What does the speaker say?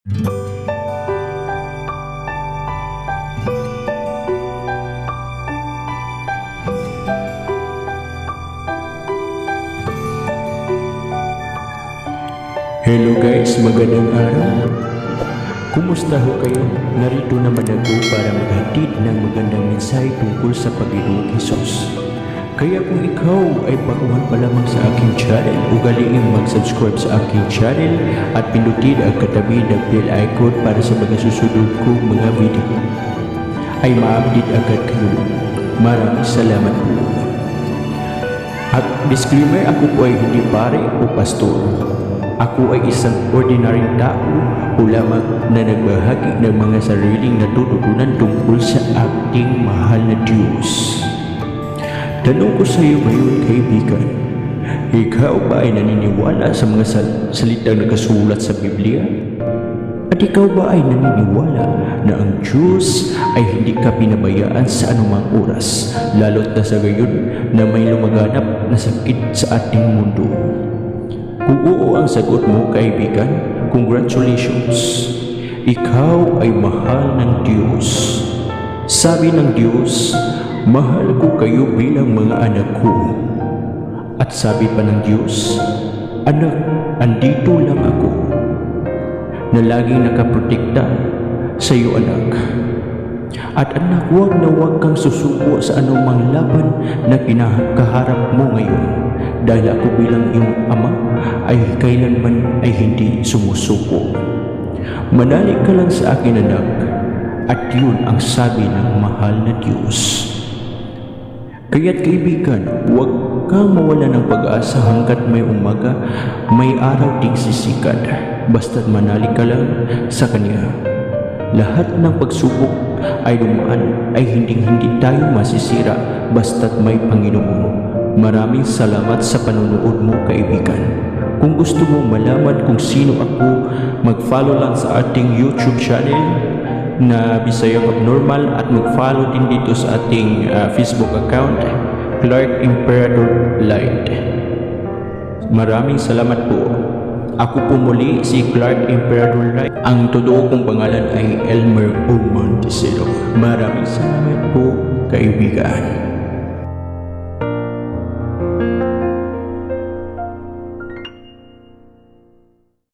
Hello guys, magandang araw. Kumusta ho kayo? Narito naman ako para maghatid ng magandang mensahe tungkol sa Panginoong Hesus. Kaya kung ikaw ay baguhan pa lamang sa aking channel, ugaliin mag-subscribe sa aking channel at pindutin ang katabi ng bell icon para sa mga susunod kong mga video ay ma-update agad kayo. Maraming salamat po. At disclaimer, ako po ay hindi pare o pastor. Ako ay isang ordinaryong tao o lamang na nagbahagi ng mga sariling natututunan tungkol sa ating mahal na Diyos. Tanong ko sa iyo ngayon, kaibigan, ikaw ba ay naniniwala sa mga salitang nakasulat sa Biblia? At ikaw ba ay naniniwala na ang Diyos ay hindi ka pinabayaan sa anumang oras, lalo't na sa gayon na may lumaganap na sakit sa ating mundo? Kung oo ang sagot mo, kaibigan, congratulations! Ikaw ay mahal ng Diyos. Sabi ng Diyos, mahal ko kayo bilang mga anak ko. At sabi pa ng Diyos, anak, andito lang ako, na laging nakaprotekta sa iyo, anak. At anak, huwag na huwag kang susuko sa anumang laban na kinakaharap mo ngayon, dahil ako bilang iyong ama ay kailanman ay hindi sumusuko. Manalig ka lang sa akin, anak, at yun ang sabi ng mahal na Diyos. Kaya't kaibigan, huwag kang mawala ng pag-asa hanggat may umaga, may araw ding sisikat. Basta't manalig ka lang sa Kanya. Lahat ng pagsubok ay dumaan ay hindi tayo masisira basta't may Panginoon. Maraming salamat sa panonood mo, kaibigan. Kung gusto mo malaman kung sino ako, mag-follow lang sa ating YouTube channel na Bisayang Abnormal at mag-follow din dito sa ating Facebook account, Clark Emperador Light. Maraming salamat po. Ako po muli si Clark Emperador Light. Ang totoo kong pangalan ay Elmer O. Montesero. Maraming salamat po, kaibigan.